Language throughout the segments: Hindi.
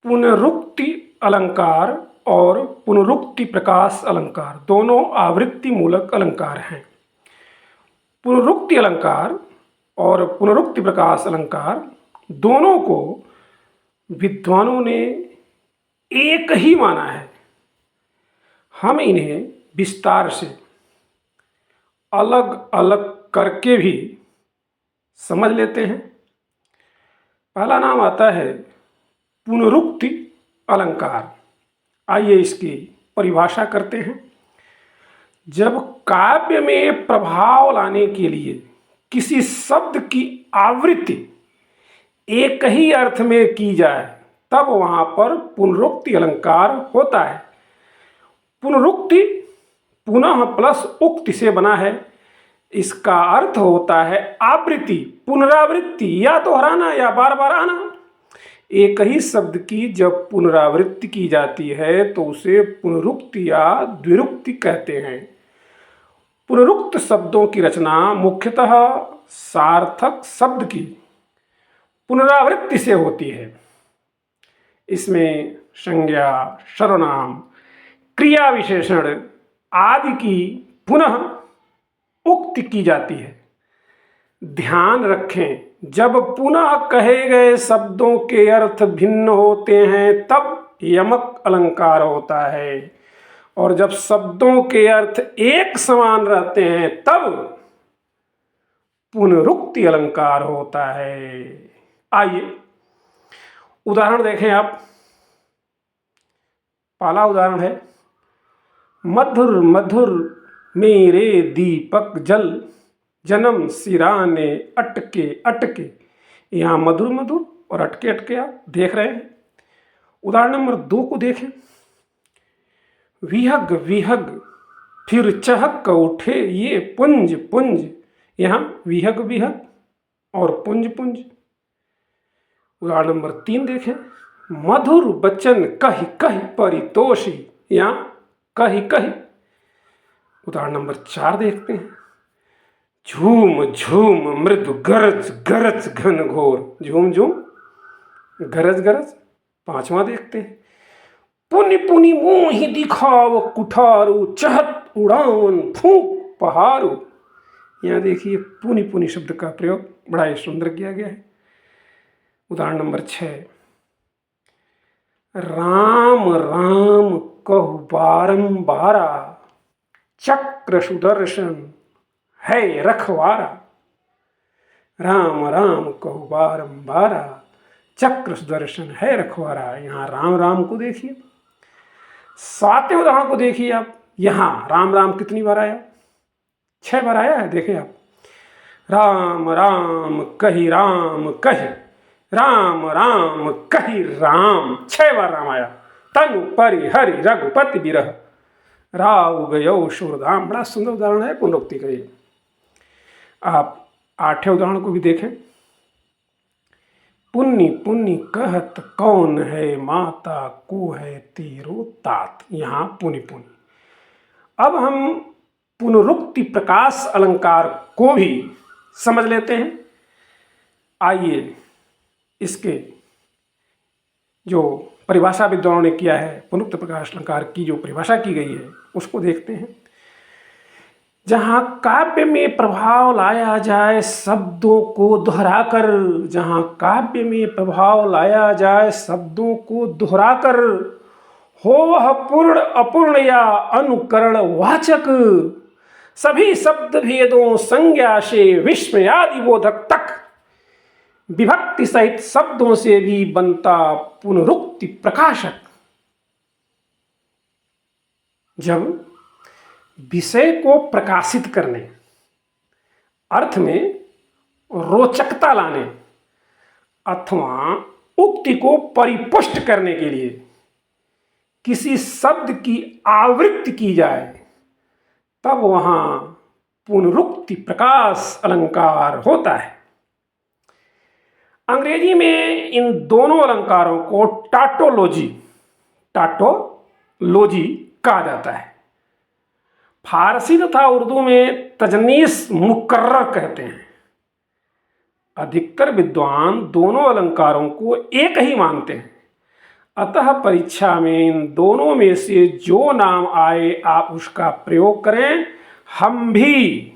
पुनरुक्ति अलंकार और पुनरुक्ति प्रकाश अलंकार दोनों आवृत्ति मूलक अलंकार हैं। पुनरुक्ति अलंकार और पुनरुक्ति प्रकाश अलंकार दोनों को विद्वानों ने एक ही माना है। हम इन्हें विस्तार से अलग अलग करके भी समझ लेते हैं। पहला नाम आता है पुनरुक्ति अलंकार। आइए इसकी परिभाषा करते हैं। जब काव्य में प्रभाव लाने के लिए किसी शब्द की आवृत्ति एक ही अर्थ में की जाए तब वहाँ पर पुनरुक्ति अलंकार होता है। पुनरुक्ति पुनः प्लस उक्ति से बना है। इसका अर्थ होता है आवृत्ति, पुनरावृत्ति, या दोहराना या बार बार आना। एक ही शब्द की जब पुनरावृत्ति की जाती है तो उसे पुनरुक्ति या द्विरुक्ति कहते हैं। पुनरुक्त शब्दों की रचना मुख्यतः सार्थक शब्द की पुनरावृत्ति से होती है। इसमें संज्ञा, सर्वनाम, क्रिया विशेषण आदि की पुनः उक्ति की जाती है। ध्यान रखें, जब पुनः कहे गए शब्दों के अर्थ भिन्न होते हैं तब यमक अलंकार होता है, और जब शब्दों के अर्थ एक समान रहते हैं तब पुनरुक्ति अलंकार होता है। आइए उदाहरण देखें आप। पहला उदाहरण है, मधुर मधुर मेरे दीपक जल, जन्म सिराने अटके अटके। यहाँ मधुर मधुर और अटके अटके आप देख रहे हैं। उदाहरण नंबर 2 को देखें। विहग विहग फिर चहक उठे ये पुंज पुंज। यहाँ विहग विहग और पुंज पुंज। उदाहरण नंबर 3 देखें। मधुर बचन कहि कहि परितोषी। यहाँ कहि कहि। उदाहरण नंबर 4 देखते हैं। झूम झूम मृदु गरज गरज घन घोर। झूम झूम गरज गरज। 5वां देखते हैं। पुनि पुनि मोहि दिखाव कुठारू, चहत उड़ावन फूंक पहारू। यहाँ देखिए पुनि पुनि शब्द का प्रयोग बड़ा ही सुंदर किया गया है। उदाहरण नंबर 6। राम राम कहु बारंबारा, चक्र सुदर्शन है रखवारा। राम राम कहु बारंबारा, चक्र सुदर्शन है रखवारा। यहाँ राम राम को देखिए। 7वें उदाहरण को देखिए आप। यहाँ राम राम कितनी बार आया? 6 बार आया है। देखें आप। राम राम कहि राम कहि, राम राम कहि राम। 6 बार राम आया। तनु परि हरि रघुपति बिरह, राव गयो शूरधाम। बड़ा सुंदर उदाहरण है पुनरुक्ति का ये। आप 8वें उदाहरण को भी देखें। पुण्य पुण्य कहत कौन है माता, को है तेरो तात। यहाँ पुनि पुनि। अब हम पुनरुक्ति प्रकाश अलंकार को भी समझ लेते हैं। आइए इसके जो परिभाषा विद्वानों ने किया है, पुनरुक्ति प्रकाश अलंकार की जो परिभाषा की गई है उसको देखते हैं। जहाँ काव्य में प्रभाव लाया जाए शब्दों को दोहराकर, जहाँ काव्य में प्रभाव लाया जाए शब्दों को दोहराकर, हो वह पूर्ण अपूर्ण या अनुकरण वाचक, सभी शब्द भेदों संज्ञा से विस्मय आदि बोधक तक विभक्ति सहित शब्दों से भी बनता पुनरुक्ति प्रकाशक। जब विषय को प्रकाशित करने, अर्थ में रोचकता लाने अथवा उक्ति को परिपुष्ट करने के लिए किसी शब्द की आवृत्ति की जाए तब वहाँ पुनरुक्ति प्रकाश अलंकार होता है। अंग्रेजी में इन दोनों अलंकारों को टाटोलॉजी कहा जाता है। फारसी तथा उर्दू में तजनीस मुकर्रर कहते हैं। अधिकतर विद्वान दोनों अलंकारों को एक ही मानते हैं। अतः परीक्षा में इन दोनों में से जो नाम आए आप उसका प्रयोग करें। हम भी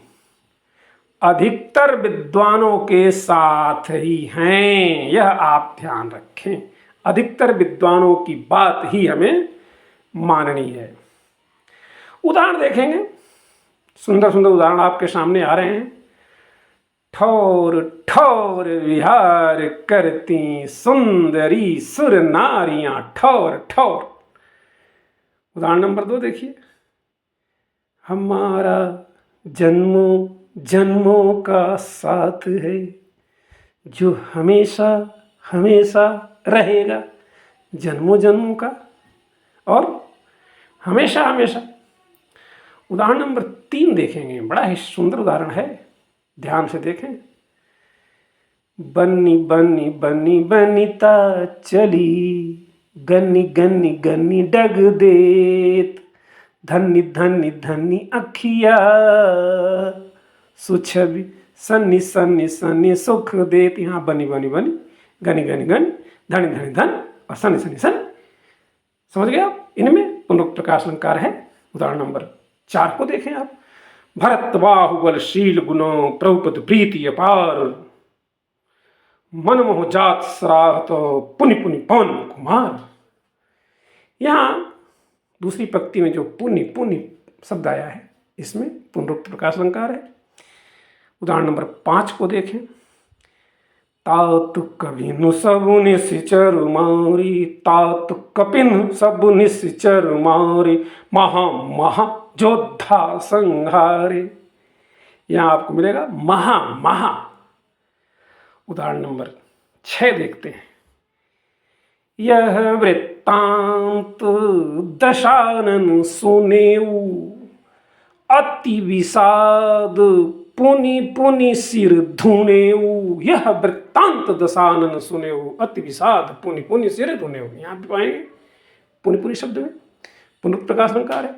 अधिकतर विद्वानों के साथ ही हैं, यह आप ध्यान रखें। अधिकतर विद्वानों की बात ही हमें माननी है। उदाहरण देखेंगे, सुंदर सुंदर उदाहरण आपके सामने आ रहे हैं। ठौर ठौर विहार करती सुंदरी सुर नारियां ठौर ठौर। उदाहरण नंबर 2 देखिए। हमारा जन्मों जन्मों का साथ है जो हमेशा हमेशा रहेगा। जन्मों जन्मों का और हमेशा हमेशा। उदाहरण नंबर 3 देखेंगे, बड़ा ही सुंदर उदाहरण है, ध्यान से देखें। बन्नी बन्नी बन्नी बनीता चली गन्नी गन्नी गन्नी डग देत धन्नी धन्नी धन्नी अखिया सुछबी सन्नी सन्नी सन्नी सुख देत। यहाँ बनी बनी बनी गनी गनी गनी धनी धनी धन और सन्नी सन्नी सन। समझ गए आप? इनमें पुनरुक्त प्रकाश अलंकार है। उदाहरण नंबर 4 को देखें आप। भरत बाहुबलशील गुणों प्रभुपद प्रीति अपार मनमोह जात सराहत पुनि पुनि पवन कुमार। यहाँ दूसरी पंक्ति में जो पुनि पुनि शब्द आया है इसमें पुनरुक्त प्रकाश अलंकार है। उदाहरण नंबर 5 को देखें। तात कबिनु सबु निश्चर मारी तात कपिन सबु निश्चर मारी महा महा योद्धा संहारे। यहाँ आपको मिलेगा महा महा। उदाहरण नंबर 6 देखते हैं। यह वृत्तांत दशानन सुनेऊ अति विषाद पुनि पुनि सिर धुनेऊ। यह वृत्तांत दशानन सुनेऊ अति विषाद पुनि पुनि सिर धुनेऊ। यहाँ पे पाएंगे पुनि पुनि शब्द में पुनरुक्त प्रकाश अलंकार है।